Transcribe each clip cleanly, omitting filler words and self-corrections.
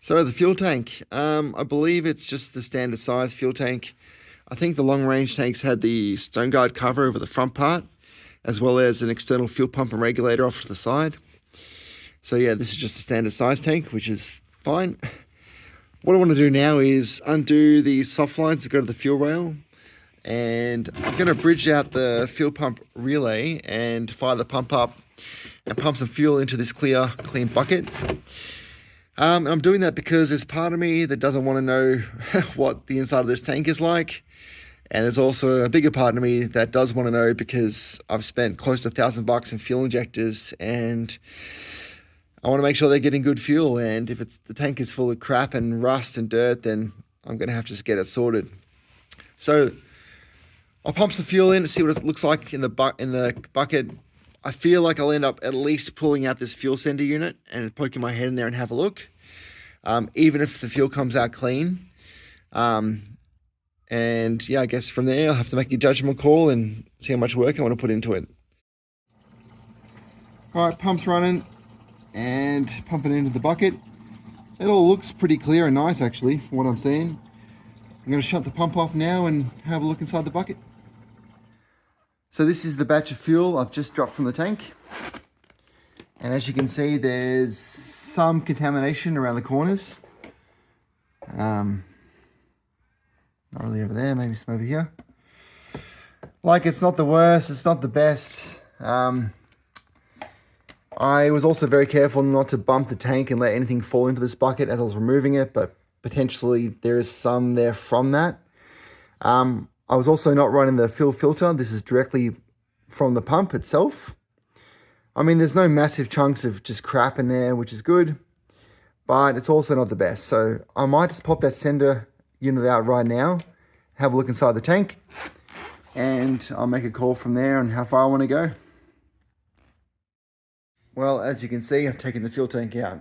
So the fuel tank, I believe it's just the standard size fuel tank. I think the long range tanks had the stone guard cover over the front part, as well as an external fuel pump and regulator off to the side. So yeah, this is just a standard size tank, which is fine. What I want to do now is undo the soft lines that go to the fuel rail, and I'm going to bridge out the fuel pump relay and fire the pump up and pump some fuel into this clean bucket. And I'm doing that because there's part of me that doesn't want to know what the inside of this tank is like. And there's also a bigger part of me that does want to know, because I've spent close to $1,000 in fuel injectors and I want to make sure they're getting good fuel. And if the tank is full of crap and rust and dirt, then I'm going to have to just get it sorted. So I'll pump some fuel in to see what it looks like in the bucket. I feel like I'll end up at least pulling out this fuel sender unit and poking my head in there and have a look, even if the fuel comes out clean. And yeah, I guess from there I'll have to make a judgment call and see how much work I want to put into it. All right, pump's running and pumping into the bucket. It all looks pretty clear and nice, actually, from what I'm seeing. I'm going to shut the pump off now and have a look inside the bucket. So this is the batch of fuel I've just dropped from the tank. And as you can see, there's some contamination around the corners. Not really over there, maybe some over here. Like, it's not the worst, it's not the best. I was also very careful not to bump the tank and let anything fall into this bucket as I was removing it, but potentially there is some there from that. I was also not running the fuel filter. This is directly from the pump itself. I mean, there's no massive chunks of just crap in there, which is good, but it's also not the best. So I might just pop that sender unit out right now, have a look inside the tank, and I'll make a call from there on how far I want to go. Well, as you can see, I've taken the fuel tank out.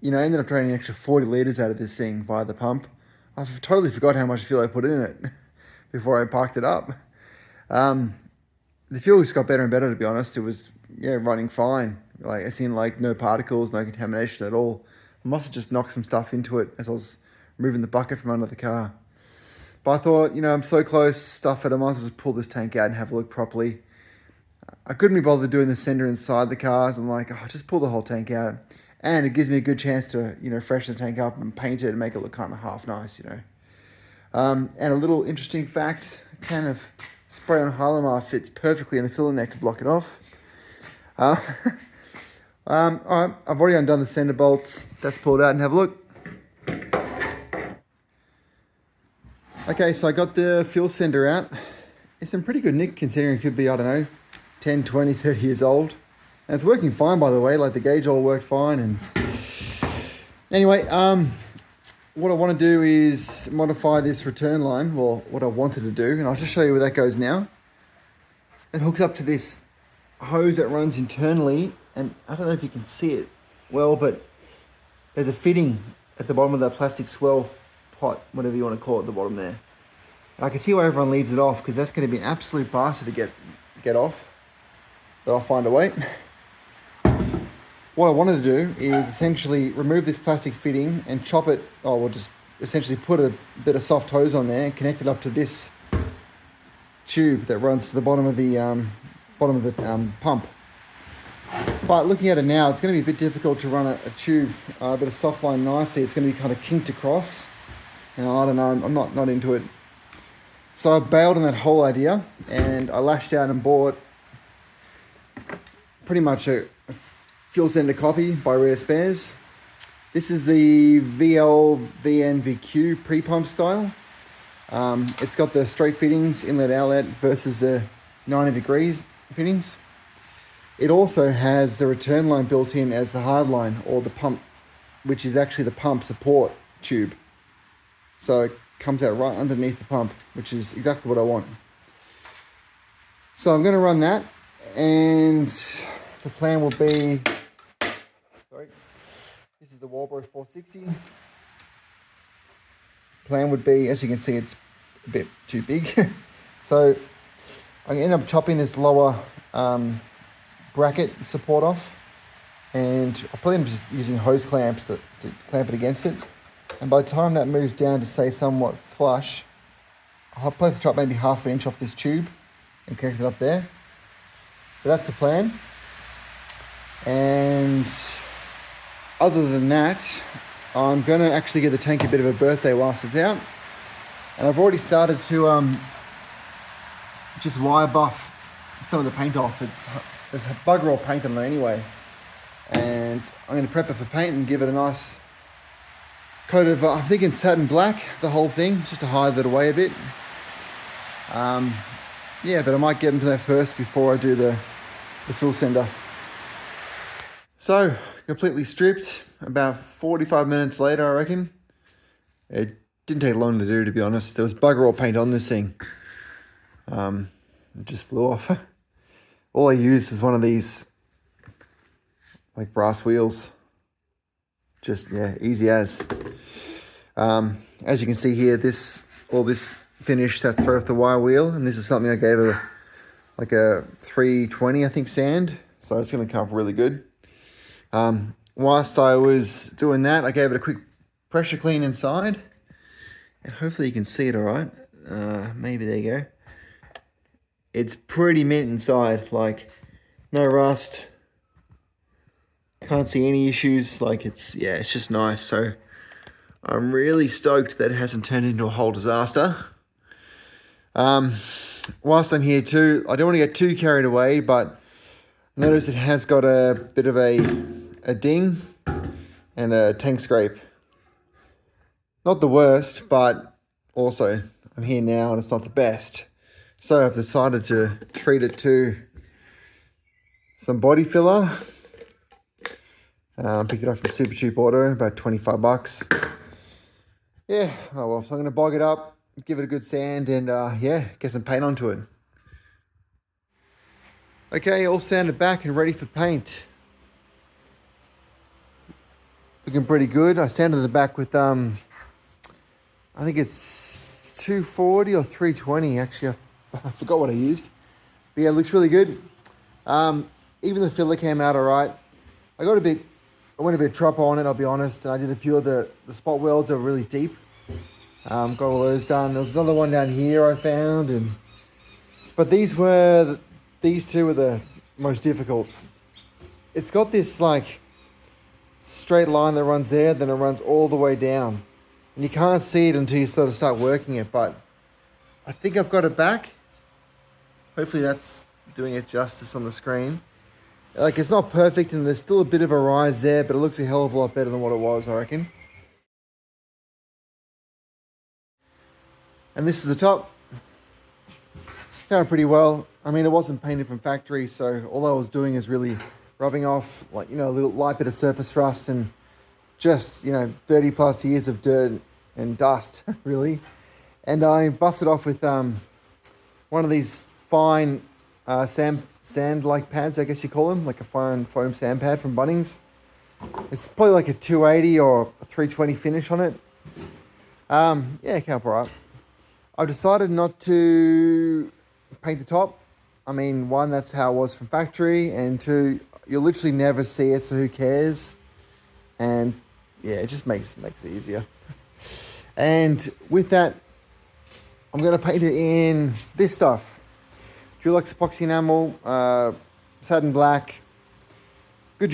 Ended up draining an extra 40 litres out of this thing via the pump. I totally forgot how much fuel I put in it before I parked it up. The fuel just got better and better, to be honest. It was running fine. Like, I seen no particles, no contamination at all. I must have just knocked some stuff into it as I was moving the bucket from under the car. But I thought, I'm so close, stuff it, I might as well just pull this tank out and have a look properly. I couldn't be bothered doing the sender inside the cars. I'm like, just pull the whole tank out. And it gives me a good chance to, freshen the tank up and paint it and make it look kind of half nice, And a little interesting fact, a can of spray on Hylamar fits perfectly in the filler neck to block it off. All right, I've already undone the sender bolts. That's pulled out and have a look. Okay, so I got the fuel sender out. It's in pretty good nick considering it could be, 10, 20, 30 years old. And it's working fine, by the way. Like, the gauge all worked fine. And anyway, what I want to do is modify this return line. Well, what I wanted to do, and I'll just show you where that goes now. It hooks up to this hose that runs internally, and I don't know if you can see it well, but there's a fitting at the bottom of the plastic swell pot, whatever you want to call it, at the bottom there. And I can see why everyone leaves it off, because that's going to be an absolute bastard to get off. But I'll find a way. What I wanted to do is essentially remove this plastic fitting and chop it, we'll just essentially put a bit of soft hose on there and connect it up to this tube that runs to the bottom of the pump. But looking at it now, it's going to be a bit difficult to run a tube, a bit of soft line nicely. It's going to be kind of kinked across. And I don't know, I'm not into it. So I bailed on that whole idea and I lashed out and bought pretty much a fuel sender copy by Rare Spares. This is the VLVNVQ pre-pump style. It's got the straight fittings, inlet outlet, versus the 90 degrees fittings. It also has the return line built in as the hard line, or the pump, which is actually the pump support tube. So it comes out right underneath the pump, which is exactly what I want. So I'm going to run that, and the plan will be, this is the Walbro 460. Plan would be, as you can see, it's a bit too big. So I'm going to end up chopping this lower bracket support off and I probably am just using hose clamps to clamp it against it. And by the time that moves down to say somewhat flush, I'll probably chop maybe 1/2 inch off this tube and connect it up there. But that's the plan. And other than that, I'm going to actually give the tank a bit of a birthday whilst it's out. And I've already started to just wire buff some of the paint off. There's bugger all paint on it anyway. And I'm going to prep it for paint and give it a nice coat of, I'm thinking satin black, the whole thing, just to hide it away a bit. Yeah, but I might get into that first before I do the fill sender. So, completely stripped, about 45 minutes later, I reckon. It didn't take long to do, to be honest. There was bugger all paint on this thing. It just flew off. All I used was one of these, like, brass wheels. Just, yeah, easy as. As you can see here, all this finish, that's straight off the wire wheel, and this is something I gave like a 320, I think, sand. So it's going to come up really good. Whilst I was doing that, I gave it a quick pressure clean inside, and hopefully you can see it all right. Maybe there you go. It's pretty mint inside, like no rust. Can't see any issues. Like it's just nice. So I'm really stoked that it hasn't turned into a whole disaster. Whilst I'm here too, I don't want to get too carried away, but notice it has got a bit of a ding and a tank scrape. Not the worst, but also I'm here now and it's not the best. So I've decided to treat it to some body filler. Picked it up from Super Cheap Auto, about 25 bucks. Yeah, oh well, so I'm going to bog it up, give it a good sand, and get some paint onto it. Okay, all sanded back and ready for paint. Looking pretty good. I sanded the back with, I think it's 240 or 320, actually. I forgot what I used. But yeah, it looks really good. Even the filler came out all right. I went a bit trop on it, I'll be honest, and I did a few of the spot welds that were really deep. Got all those done. There was another one down here I found, but these two were the most difficult. It's got this like straight line that runs there, then it runs all the way down, and you can't see it until you sort of start working it. But I think I've got it back. Hopefully that's doing it justice on the screen. Like, it's not perfect and there's still a bit of a rise there, but it looks a hell of a lot better than what it was, I reckon. And this is the top. Going pretty well. I mean, it wasn't painted from factory, so all I was doing is really rubbing off, like, a little light bit of surface rust and just, 30 plus years of dirt and dust, really. And I buffed it off with one of these fine sand-like pads, I guess you call them, like a fine foam sand pad from Bunnings. It's probably like a 280 or a 320 finish on it. It came up all right. I've decided not to paint the top. I mean, one, that's how it was from factory, and two, you'll literally never see it, so who cares? And yeah, it just makes it easier. And with that, I'm going to paint it in this stuff. Dulux epoxy enamel, satin black, good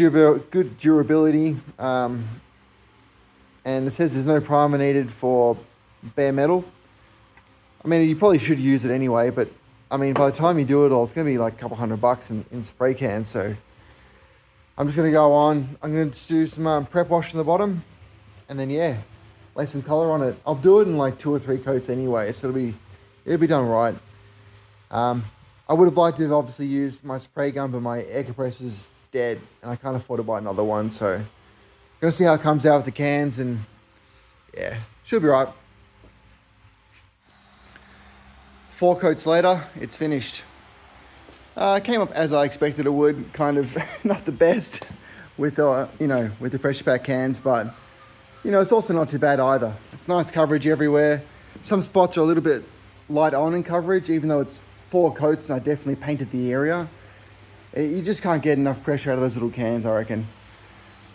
durability, and it says there's no primer needed for bare metal. I mean, you probably should use it anyway, but I mean, by the time you do it all, it's going to be like a couple $100 in spray cans, so I'm just going to go on. I'm going to do some prep wash on the bottom, and then lay some color on it. I'll do it in like 2 or 3 coats anyway, so it'll be done right. I would have liked to have obviously used my spray gun, but my air compressor's dead, and I can't afford to buy another one, so I'm going to see how it comes out with the cans, and should be right. 4 coats later, it's finished. It came up as I expected it would, kind of not the best with the pressure pack cans, but it's also not too bad either. It's nice coverage everywhere. Some spots are a little bit light on in coverage, even though it's 4 coats and I definitely painted the area. You just can't get enough pressure out of those little cans, I reckon.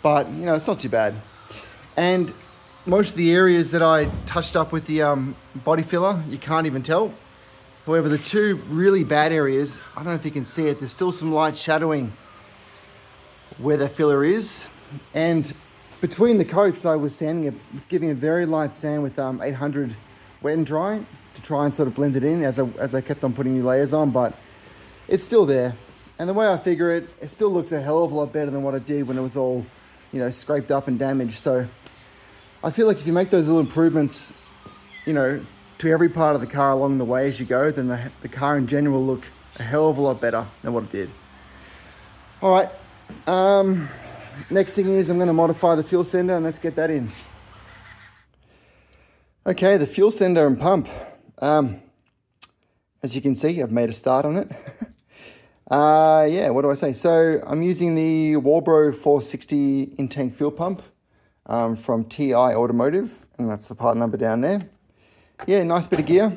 but you know, it's not too bad. And most of the areas that I touched up with the body filler, you can't even tell. However, the two really bad areas, I don't know if you can see it, there's still some light shadowing where the filler is. And between the coats, I was giving a very light sand with 800 wet and dry to try and sort of blend it in as I kept on putting new layers on, but it's still there. And the way I figure it, it still looks a hell of a lot better than what I did when it was all, you know, scraped up and damaged. So I feel like if you make those little improvements, you know, to every part of the car along the way as you go, then the car in general will look a hell of a lot better than what it did. All right, next thing is I'm going to modify the fuel sender, and let's get that in. Okay, the fuel sender and pump. As you can see, I've made a start on it. Yeah, what do I say? So I'm using the Walbro 460 in-tank fuel pump from TI Automotive, and that's the part number down there. Yeah, nice bit of gear.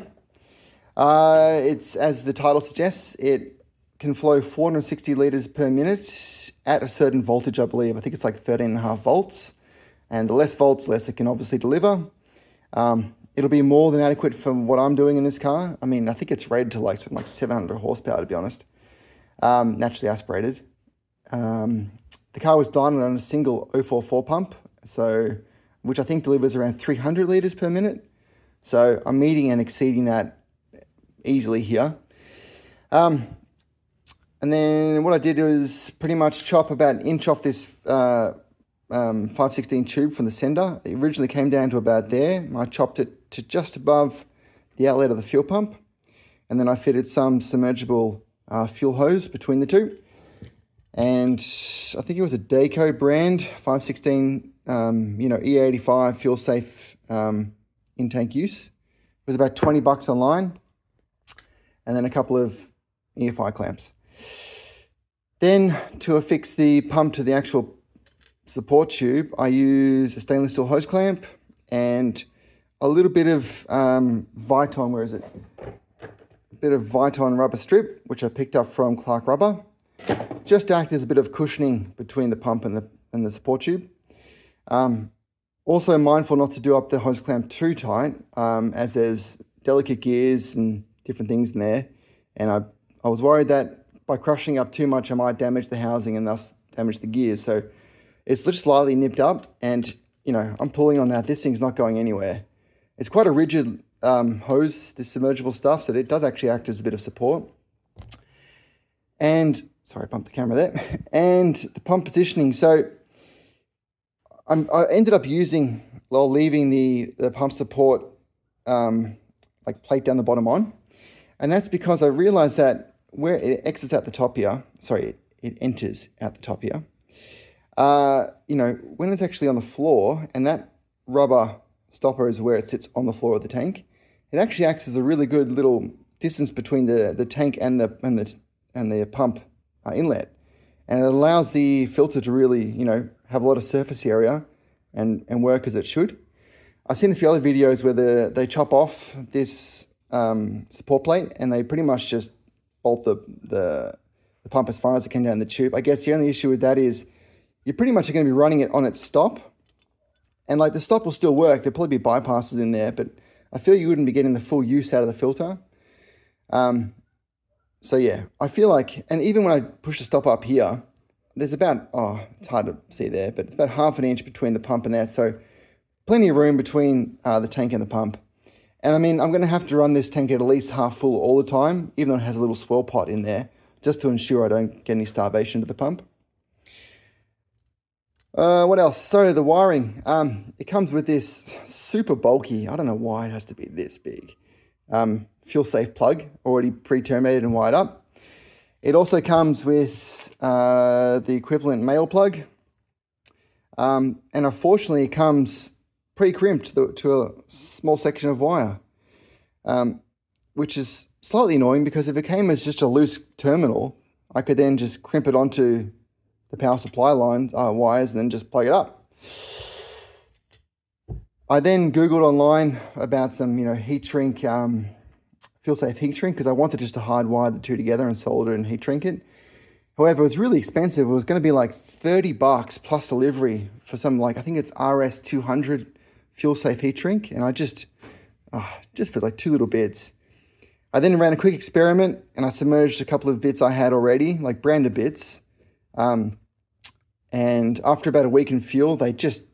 It's, as the title suggests, it can flow 460 litres per minute at a certain voltage, I believe. I think it's like 13.5 volts. And the less volts, less it can obviously deliver. It'll be more than adequate for what I'm doing in this car. I mean, I think it's rated to like something like 700 horsepower, to be honest. Naturally aspirated. The car was done on a single 044 pump, so which I think delivers around 300 litres per minute. So I'm meeting and exceeding that easily here. And then what I did was pretty much chop about an inch off this 516 tube from the sender. It originally came down to about there. I chopped it to just above the outlet of the fuel pump. And then I fitted some submergible fuel hose between the two. And I think it was a Dayco brand 516, E85 fuel safe in-tank use. It was about 20 bucks online. And then a couple of EFI clamps. Then to affix the pump to the actual support tube, I use a stainless steel hose clamp and a little bit of Viton, where is it? A bit of Viton rubber strip, which I picked up from Clark Rubber. Just to act as a bit of cushioning between the pump and the support tube. Also mindful not to do up the hose clamp too tight, as there's delicate gears and different things in there. And I was worried that by crushing up too much, I might damage the housing and thus damage the gears. So it's just slightly nipped up, and you know, I'm pulling on that. This thing's not going anywhere. It's quite a rigid hose, this submergible stuff, so it does actually act as a bit of support. And, sorry, I bumped the camera there. And the pump positioning. So I ended up leaving the pump support like plate down the bottom on. And that's because I realized that where it exits at the top here, it enters at the top here, when it's actually on the floor, and that rubber stopper is where it sits on the floor of the tank, it actually acts as a really good little distance between the tank and the pump inlet. And it allows the filter to really, have a lot of surface area and work as it should. I've seen a few other videos where they chop off this support plate and they pretty much just bolt the pump as far as it can down the tube. I guess the only issue with that is you're pretty much going to be running it on its stop. And like the stop will still work. There'll probably be bypasses in there, but I feel you wouldn't be getting the full use out of the filter. So yeah, I feel like, and even when I push the stop up here, there's about, it's hard to see there, but it's about half an inch between the pump and there. So plenty of room between the tank and the pump. And I mean, I'm going to have to run this tank at least half full all the time, even though it has a little swirl pot in there, just to ensure I don't get any starvation to the pump. What else? So the wiring, it comes with this super bulky, I don't know why it has to be this big, fuel safe plug, already pre-terminated and wired up. It also comes with the equivalent male plug. And unfortunately it comes pre-crimped to a small section of wire, which is slightly annoying because if it came as just a loose terminal, I could then just crimp it onto the power supply lines, wires, and then just plug it up. I then Googled online about some, heat shrink, fuel safe heat shrink, because I wanted just to hardwire the two together and solder and heat shrink it. However, it was really expensive. It was going to be like $30 plus delivery for some, like, I think it's RS 200 fuel safe heat shrink. And I just for like 2 little bits. I then ran a quick experiment and I submerged a couple of bits I had already, like branded bits. And after about a week in fuel, they just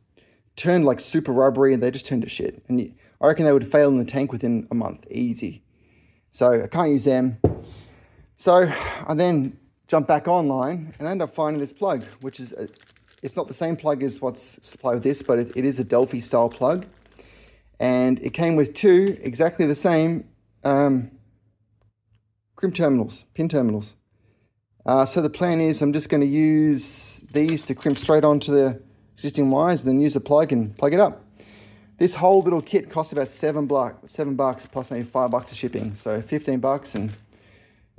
turned like super rubbery and they just turned to shit. And I reckon they would fail in the tank within a month, easy. So I can't use them. So I then jumped back online and I ended up finding this plug, which is, it's not the same plug as what's supplied with this, but it is a Delphi style plug. And it came with 2 exactly the same pin terminals. So the plan is I'm just going to use these to crimp straight onto the existing wires, and then use the plug and plug it up. This whole little kit cost about $7 plus maybe $5 of shipping, so $15. And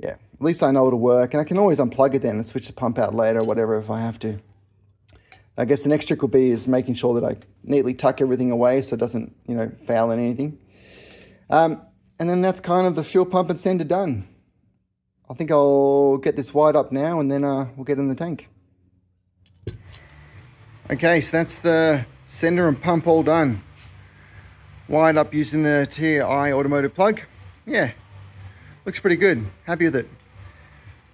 yeah, at least I know it'll work, and I can always unplug it then and switch the pump out later or whatever if I have to. I guess the next trick will be is making sure that I neatly tuck everything away so it doesn't, foul in anything. And then that's kind of the fuel pump and sender done. I think I'll get this wired up now and then we'll get in the tank. Okay, so that's the sender and pump all done. Wired up using the TI automotive plug. Yeah, looks pretty good. Happy with it.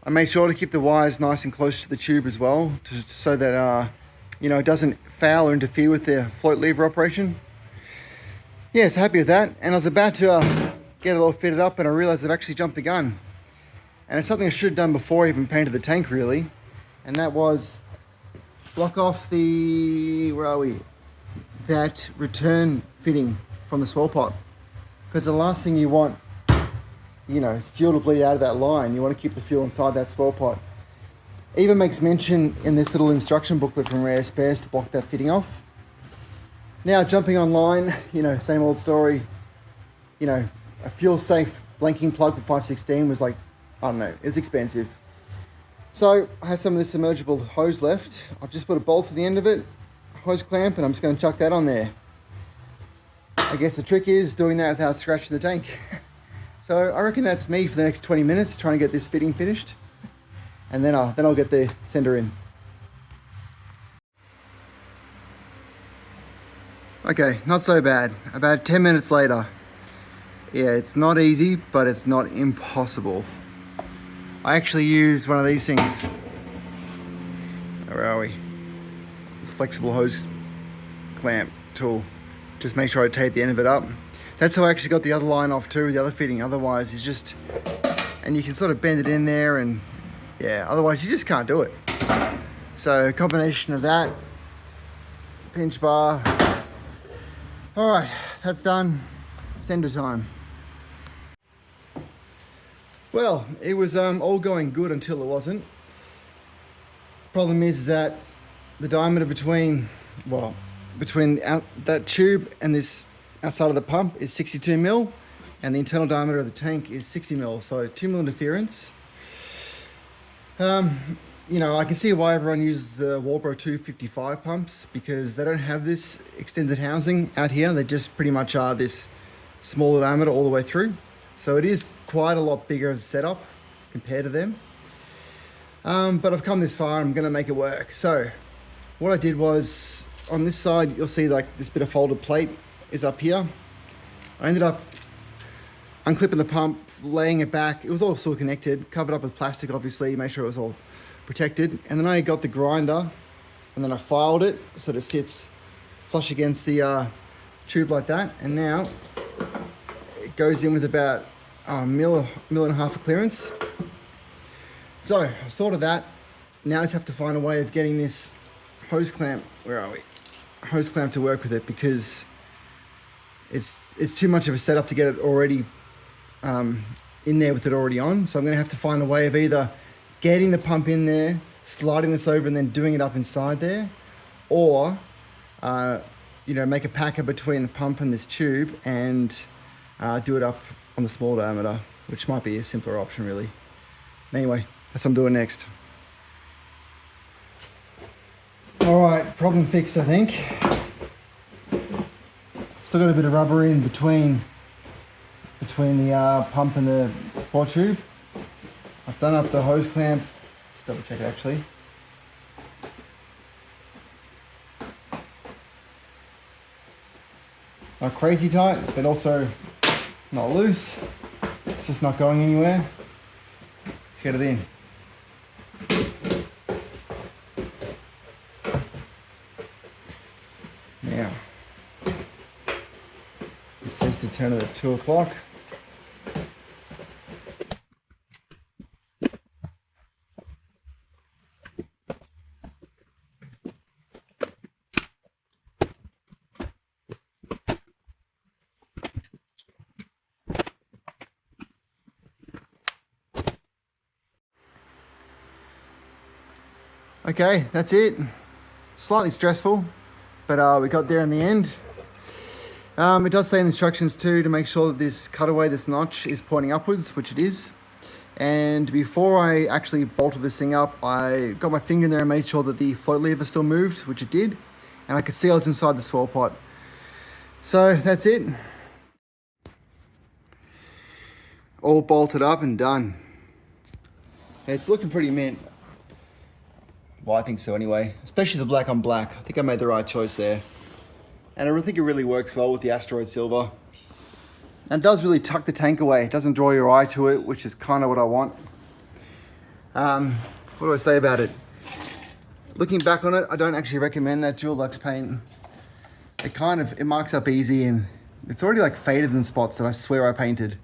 I made sure to keep the wires nice and close to the tube as well, so that it doesn't foul or interfere with the float lever operation. Yeah, so happy with that. And I was about to get it all fitted up and I realized I've actually jumped the gun. And it's something I should have done before I even painted the tank, really. And that was block off that return fitting from the swell pot. Because the last thing you want, is fuel to bleed out of that line. You want to keep the fuel inside that swell pot. It even makes mention in this little instruction booklet from Rare Spares to block that fitting off. Now jumping online, same old story. A fuel safe blanking plug for 516 was like, I don't know, it was expensive. So I had some of this submergible hose left. I've just put a bolt to the end of it, hose clamp, and I'm just going to chuck that on there. I guess the trick is doing that without scratching the tank. So I reckon that's me for the next 20 minutes trying to get this fitting finished. And then I'll get the sender in. Okay, not so bad. About 10 minutes later. Yeah, it's not easy, but it's not impossible. I actually use one of these things. Where are we? Flexible hose clamp tool. Just make sure I tape the end of it up. That's how I actually got the other line off too, the other fitting. Otherwise, and you can sort of bend it in there, and yeah, otherwise you just can't do it. So a combination of that, pinch bar. All right, that's done. Sender time. Well, it was all going good until it wasn't. Problem is that the diameter between that tube and this outside of the pump is 62 mil, and the internal diameter of the tank is 60 mil, so 2 mil interference. I can see why everyone uses the Walbro 255 pumps, because they don't have this extended housing out here. They just pretty much are this smaller diameter all the way through. So it is quite a lot bigger of a setup compared to them. But I've come this far, I'm gonna make it work. So what I did was, on this side, you'll see like this bit of folded plate is up here. I ended up unclipping the pump, laying it back. It was all still connected, covered up with plastic, obviously, make sure it was all protected. And then I got the grinder, and then I filed it so that it sits flush against the tube like that. And now it goes in with about a mil and a half of clearance. So I've sorted that. Now I just have to find a way of getting this hose clamp, where are we? Hose clamp to work with it, because it's too much of a setup to get it already in there with it already on. So I'm gonna have to find a way of either getting the pump in there, sliding this over and then doing it up inside there, or make a packer between the pump and this tube and do it up on the small diameter, which might be a simpler option really. Anyway, that's what I'm doing next. All right, problem fixed, I think. Still got a bit of rubber in between the pump and the support tube. I've done up the hose clamp double check it actually. Not crazy tight, but also not loose. It's just not going anywhere. Let's get it in. Now, it says to turn it at 2 o'clock. Okay, that's it. Slightly stressful, but we got there in the end. It does say in the instructions too to make sure that this cutaway, this notch, is pointing upwards, which it is. And before I actually bolted this thing up, I got my finger in there and made sure that the float lever still moved, which it did. And I could see I was inside the swirl pot. So that's it. All bolted up and done. It's looking pretty mint. Well, I think so anyway, especially the black on black. I think I made the right choice there. And I think it really works well with the Asteroid Silver. And it does really tuck the tank away. It doesn't draw your eye to it, which is kind of what I want. What do I say about it? Looking back on it, I don't actually recommend that dual lux paint. It marks up easy and it's already like faded in spots that I swear I painted.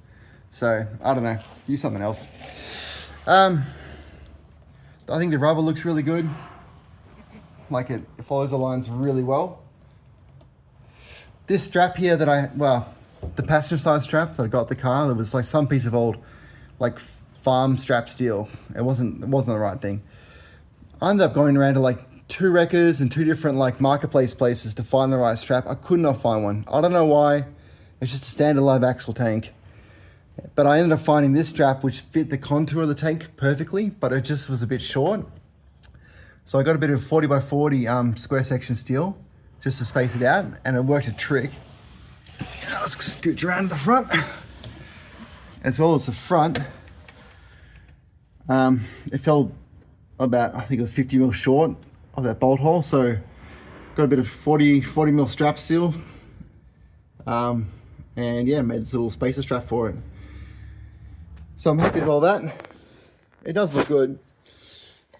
So, I don't know, use something else. I think the rubber looks really good. Like it follows the lines really well. This strap here that the passenger side strap that I got at the car, there was like some piece of old, like farm strap steel. It wasn't the right thing. I ended up going around to like 2 wreckers and 2 different like marketplace places to find the right strap. I could not find one. I don't know why. It's just a standard live axle tank. But I ended up finding this strap which fit the contour of the tank perfectly, but it just was a bit short. So I got a bit of 40 by 40 square section steel just to space it out, and it worked a trick. Now let's scooch around to the front. As well as the front, it fell about, I think it was 50 mil short of that bolt hole, so got a bit of 40 mil strap steel. And yeah, made this little spacer strap for it. So I'm happy with all that. It does look good.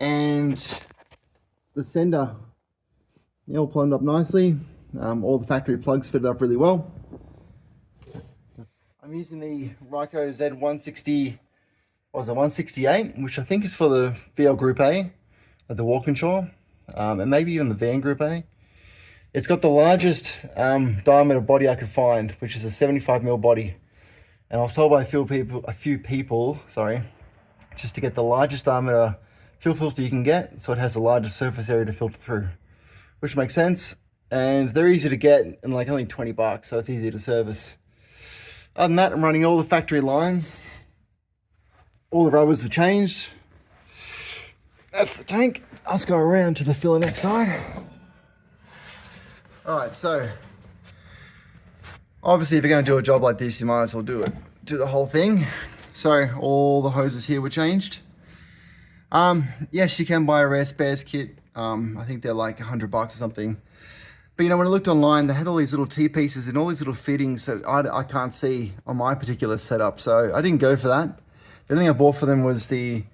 And the sender, all plumbed up nicely. All the factory plugs fitted up really well. I'm using the Ryco Z160, what was it, 168, which I think is for the VL Group A at the Walkinshaw, and maybe even the Van Group A. It's got the largest diameter body I could find, which is a 75mm body. And I was told by a few people, just to get the largest diameter fuel filter you can get, so it has the largest surface area to filter through, which makes sense. And they're easy to get, and like only $20, so it's easy to service. Other than that, I'm running all the factory lines. All the rubbers are changed. That's the tank. Let's go around to the filler next side. All right, so obviously if you're going to do a job like this, you might as well do the whole thing. So all the hoses here were changed. Yes, you can buy a rare spares kit. I think they're like $100 or something. But when I looked online, they had all these little T-pieces and all these little fittings that I can't see on my particular setup. So I didn't go for that. The only thing I bought for them was the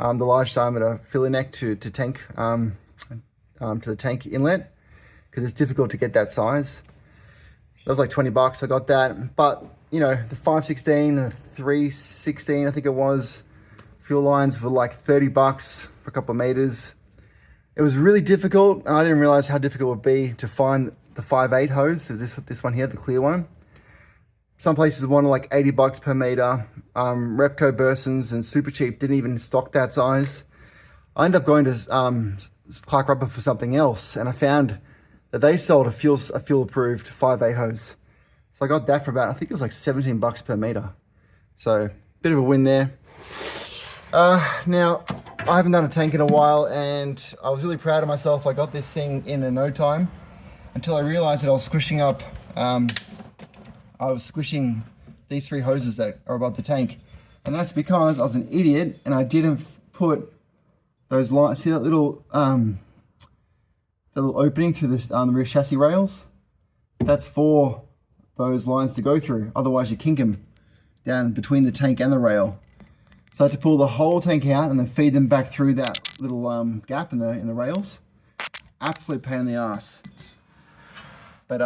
large diameter filler neck to tank to the tank inlet, because it's difficult to get that size. That was like $20, I got that. But, the 516 and the 316, I think it was, fuel lines were like $30 for a couple of meters. It was really difficult, and I didn't realize how difficult it would be to find the 5.8 hose. So this one here, the clear one. Some places wanted like $80 per meter. Repco Bursons and Super Cheap didn't even stock that size. I ended up going to Clark Rubber for something else, and I found that they sold a fuel approved 5.8 hose. So I got that for about, I think it was like $17 per meter. So bit of a win there. Now, I haven't done a tank in a while, and I was really proud of myself. I got this thing in no time, until I realized that I was squishing up, these 3 hoses that are above the tank. And that's because I was an idiot and I didn't put those lines, see that little opening through this the rear chassis rails? That's for those lines to go through. Otherwise you kink them down between the tank and the rail. So I had to pull the whole tank out and then feed them back through that little gap in the rails. Absolute pain in the ass. But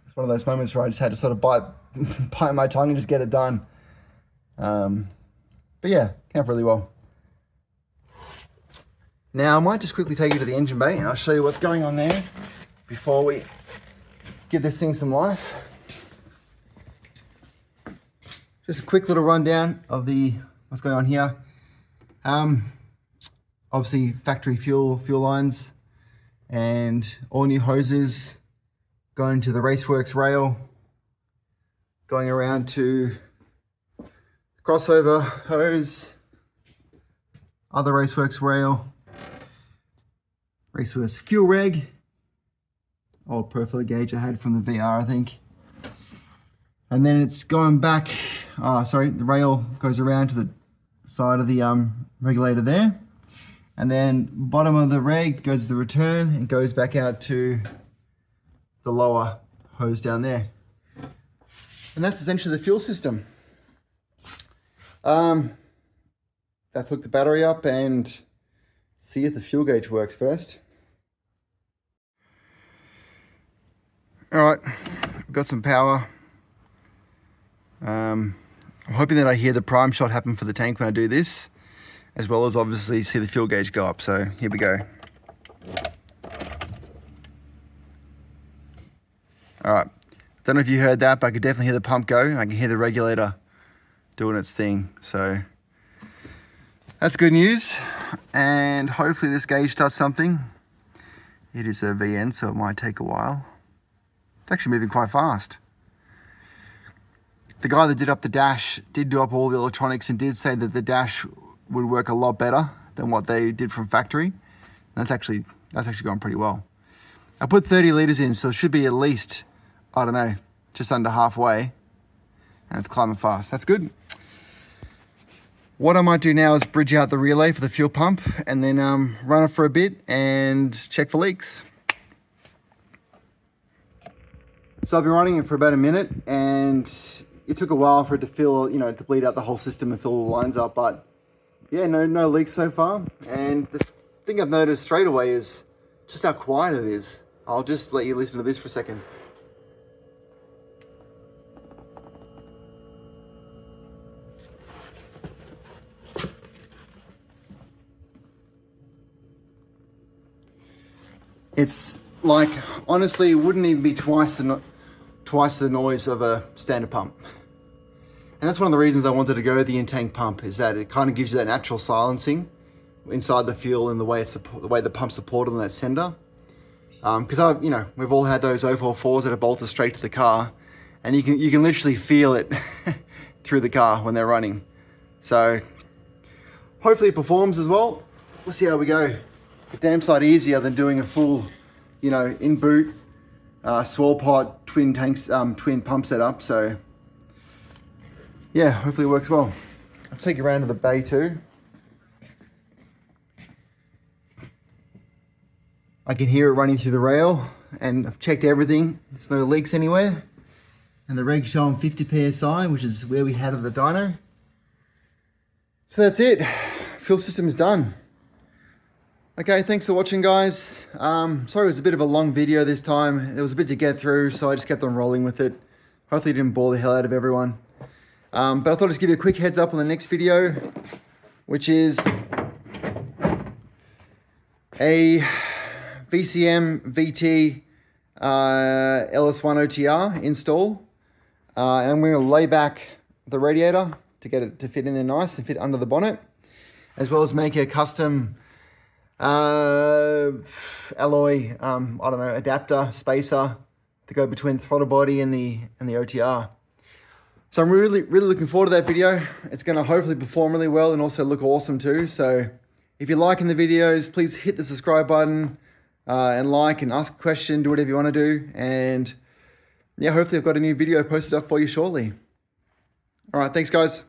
it's one of those moments where I just had to sort of bite my tongue and just get it done. But yeah, came up really well. Now I might just quickly take you to the engine bay and I'll show you what's going on there before we give this thing some life. Just a quick little rundown of what's going on here. Obviously factory fuel lines and all new hoses going to the Raceworks rail, going around to crossover hose, other Raceworks rail, Raceworks fuel reg, old profile gauge I had from the VR, I think. And then it's going back, the rail goes around to the side of the regulator there. And then bottom of the reg goes to the return and goes back out to the lower hose down there. And that's essentially the fuel system. Let's hook the battery up and see if the fuel gauge works first. All right, we've got some power. I'm hoping that I hear the prime shot happen for the tank when I do this, as well as obviously see the fuel gauge go up. So here we go. All right, don't know if you heard that, but I could definitely hear the pump go, and I can hear the regulator doing its thing. So that's good news, and hopefully this gauge does something. It is a VN, so it might take a while. It's actually moving quite fast. The guy that did up the dash did do up all the electronics and did say that the dash would work a lot better than what they did from factory. And that's actually going pretty well. I put 30 litres in, so it should be at least, I don't know, just under halfway. And it's climbing fast. That's good. What I might do now is bridge out the relay for the fuel pump and then run it for a bit and check for leaks. So I've been running it for about a minute, and it took a while for it to fill, to bleed out the whole system and fill all the lines up, but yeah, no leaks so far. And the thing I've noticed straight away is just how quiet it is. I'll just let you listen to this for a second. It's like, honestly, it wouldn't even be twice the noise of a standard pump. And that's one of the reasons I wanted to go with the in-tank pump, is that it kind of gives you that natural silencing inside the fuel and the way the pump's supported on that sender. Because we've all had those 044s that are bolted straight to the car, and you can literally feel it through the car when they're running. So hopefully it performs as well. We'll see how we go. A damn sight easier than doing a full, in boot swirl pod twin pump setup. So yeah, hopefully it works well. I'll take you around to the bay too. I can hear it running through the rail, and I've checked everything. There's no leaks anywhere. And the reg's showing 50 PSI, which is where we had of the dyno. So that's it. Fuel system is done. Okay, thanks for watching, guys. Sorry it was a bit of a long video this time. There was a bit to get through, so I just kept on rolling with it. Hopefully it didn't bore the hell out of everyone. But I thought I'd just give you a quick heads up on the next video, which is a VCM VT LS1 OTR install. And I'm going to lay back the radiator to get it to fit in there nice and fit under the bonnet, as well as make a custom alloy, adapter, spacer to go between the throttle body and the OTR. So I'm really looking forward to that video. It's going to hopefully perform really well and also look awesome too. So if you're liking the videos, please hit the subscribe button and like and ask a question, do whatever you want to do. And yeah, hopefully I've got a new video posted up for you shortly. All right, thanks guys.